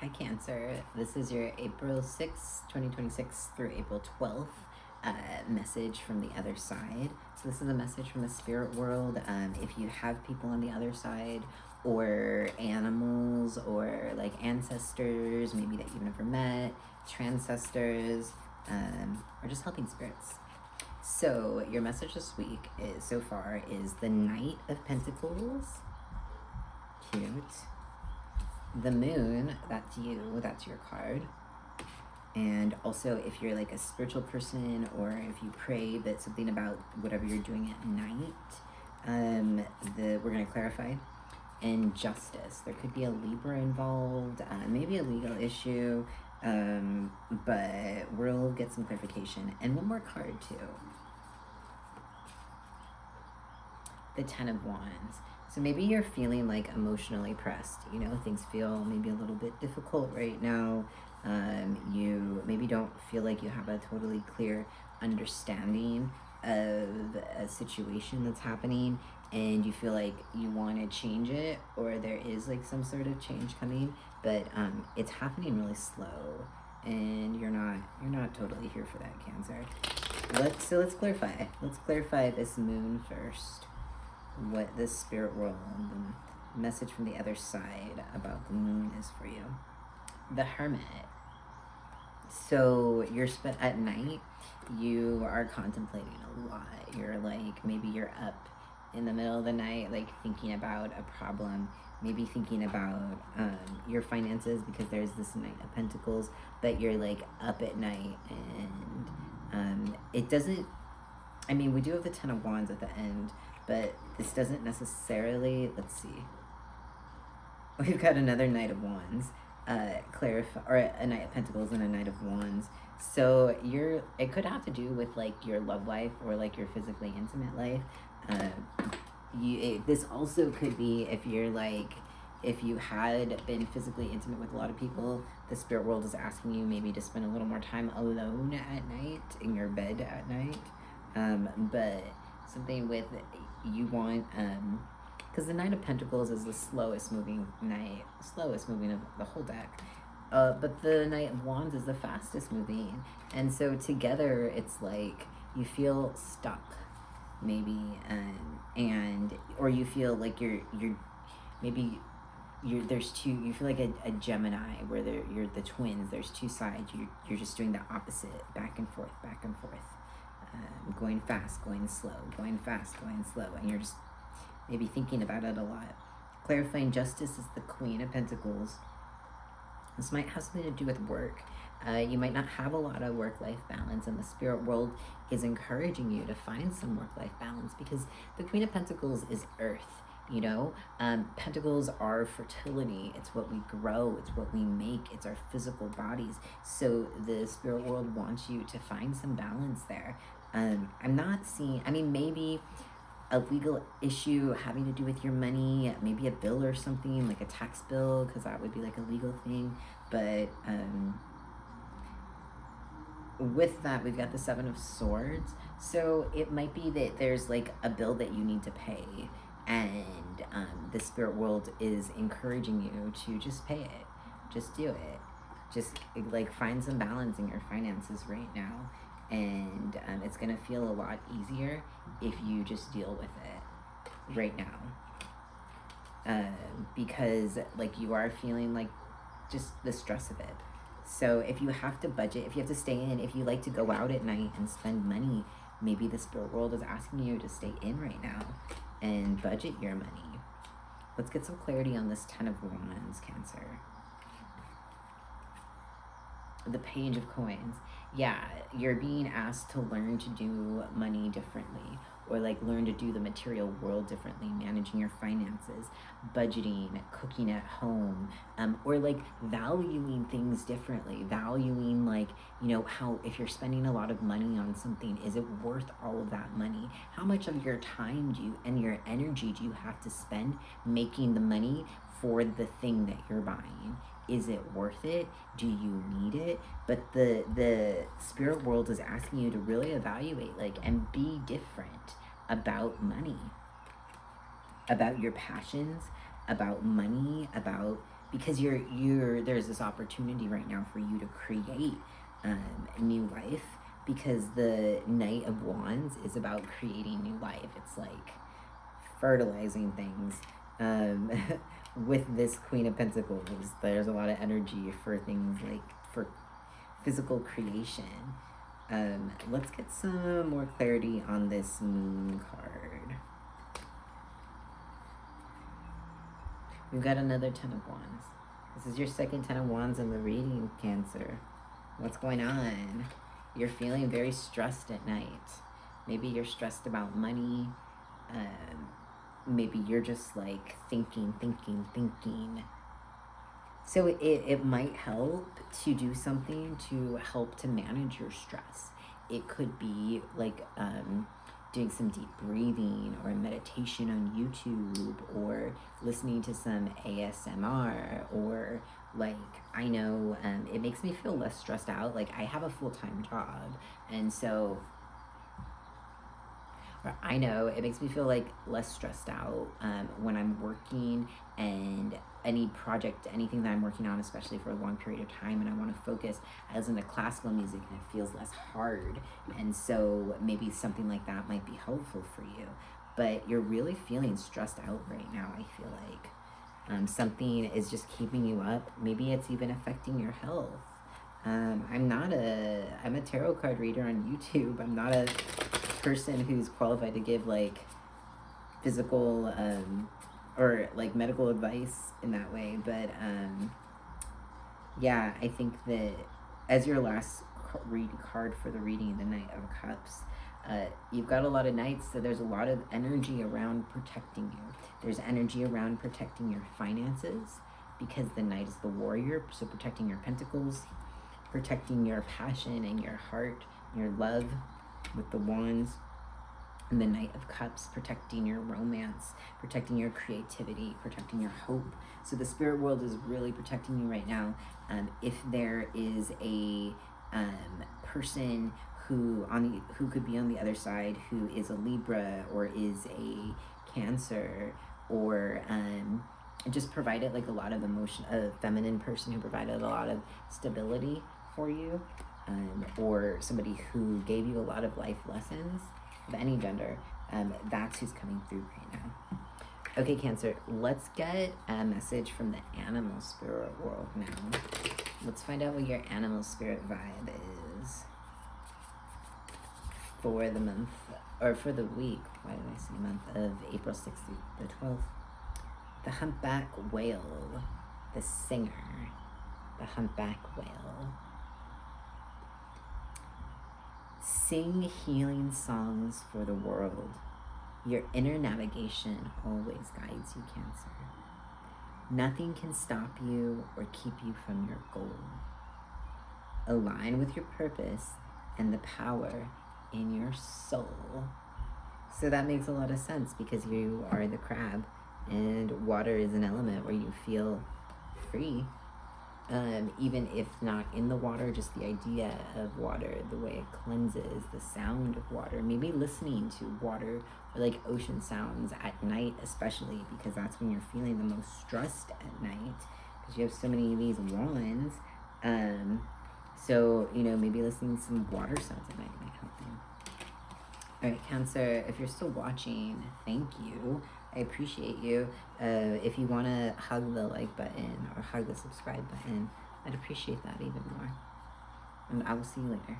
Hi Cancer, this is your April 6th, 2026 through April 12th message from the other side. So this is a message from the spirit world. If you have people on the other side or animals or like ancestors, maybe that you've never met, transcestors, or just helping spirits. So your message this week is so far is the Knight of Pentacles. Cute. The Moon, that's you, that's your card. And also if you're like a spiritual person or if you pray, but something about whatever you're doing at night, we're going to clarify. And Justice, there could be a Libra involved, maybe a legal issue, but we'll get some clarification. And one more card too. The Ten of Wands. So maybe you're feeling like emotionally pressed, you know, things feel maybe a little bit difficult right now. You maybe don't feel like you have a totally clear understanding of a situation that's happening and you feel like you want to change it or there is like some sort of change coming, but it's happening really slow and you're not totally here for that, Cancer. Let's clarify this Moon first. What the spirit world, the message from the other side about the Moon is for you. The Hermit. So you're at night, you are contemplating a lot. You're like, maybe you're up in the middle of the night, like thinking about a problem, maybe thinking about your finances because there's this Knight of Pentacles, but you're like up at night and it doesn't, I mean, we do have the Ten of Wands at the end, but this doesn't necessarily, let's see. We've got another Knight of Wands, clarify, or a Knight of Pentacles and a Knight of Wands. So it could have to do with like your love life or like your physically intimate life. This also could be if you had been physically intimate with a lot of people, the spirit world is asking you maybe to spend a little more time alone at night, in your bed at night. But something with you want, because the Knight of Pentacles is the slowest moving of the whole deck. But the Knight of Wands is the fastest moving. And so together it's like you feel stuck maybe, or you feel like you're there's two, you feel like a Gemini where you're the twins, there's two sides, you're just doing the opposite, back and forth, going fast, going slow, going fast, going slow, and you're just maybe thinking about it a lot. Clarifying Justice is the Queen of Pentacles. This might have something to do with work. You might not have a lot of work-life balance, and the spirit world is encouraging you to find some work-life balance because the Queen of Pentacles is Earth. You know, pentacles are fertility. It's what we grow. It's what we make. It's our physical bodies. So the spirit world wants you to find some balance there. I'm not seeing, I mean, maybe a legal issue having to do with your money, maybe a bill or something, like a tax bill, because that would be like a legal thing. But with that, we've got the Seven of Swords. So it might be that there's like a bill that you need to pay, and the spirit world is encouraging you to just pay it. Just do it. Just like find some balance in your finances right now. And it's going to feel a lot easier if you just deal with it right now. Because like you are feeling like just the stress of it. So if you have to budget, if you have to stay in, if you like to go out at night and spend money, maybe the spirit world is asking you to stay in right now and budget your money. Let's get some clarity on this Ten of Wands, Cancer. The Page of Coins. Yeah, you're being asked to learn to do money differently, or like learn to do the material world differently, managing your finances, budgeting, cooking at home, or like valuing things differently, valuing like, you know, how if you're spending a lot of money on something, is it worth all of that money? How much of your time and your energy do you have to spend making the money for the thing that you're buying? Is it worth it? Do you need it? But the spirit world is asking you to really evaluate, like, and be different about money, about your passions, about money, about because there's this opportunity right now for you to create new life, because the Knight of Wands is about creating new life. It's like fertilizing things. With this Queen of Pentacles, there's a lot of energy for things like for physical creation. Let's get some more clarity on this Moon card. We've got another Ten of Wands. This is your second Ten of Wands in the reading, Cancer. What's going on? You're feeling very stressed at night. Maybe you're stressed about money. Maybe you're just like thinking. So it might help to do something to help to manage your stress. It could be like doing some deep breathing or meditation on YouTube, or listening to some ASMR, or like, I know it makes me feel less stressed out. Like, I have a full-time job, and so I know it makes me feel like less stressed out when I'm working, and any project, anything that I'm working on, especially for a long period of time, and I want to focus, I listen to classical music and it feels less hard. And so maybe something like that might be helpful for you. But you're really feeling stressed out right now, I feel like. Something is just keeping you up. Maybe it's even affecting your health. I'm a tarot card reader on YouTube. I'm not a person who's qualified to give like physical or like medical advice in that way, but yeah, I think that as your last card for the reading, the Knight of Cups, you've got a lot of knights, so there's a lot of energy around protecting you. There's energy around protecting your finances, because the Knight is the warrior, so protecting your pentacles, protecting your passion and your heart, your love with the wands. And the Knight of Cups, protecting your romance, protecting your creativity, protecting your hope. So the spirit world is really protecting you right now. If there is a person who could be on the other side, who is a Libra or is a Cancer, or just provided like a lot of emotion, a feminine person who provided a lot of stability for you, or somebody who gave you a lot of life lessons, of any gender, that's who's coming through right now. Okay, Cancer, let's get a message from the animal spirit world now. Let's find out what your animal spirit vibe is for the month, or for the week, why did I say month, of April 6th through the 12th. The humpback whale, the singer, the humpback whale. Sing healing songs for the world. Your inner navigation always guides you, Cancer. Nothing can stop you or keep you from your goal. Align with your purpose and the power in your soul. So that makes a lot of sense, because you are the crab, and water is an element where you feel free. Even if not in the water, just the idea of water, the way it cleanses, the sound of water, maybe listening to water or like ocean sounds at night, especially because that's when you're feeling the most stressed at night, because you have so many of these wands. So, you know, maybe listening to some water sounds at night might help you. All right, Cancer, if you're still watching, thank you. I appreciate you. If you want to hug the like button or hug the subscribe button, I'd appreciate that even more. And I will see you later.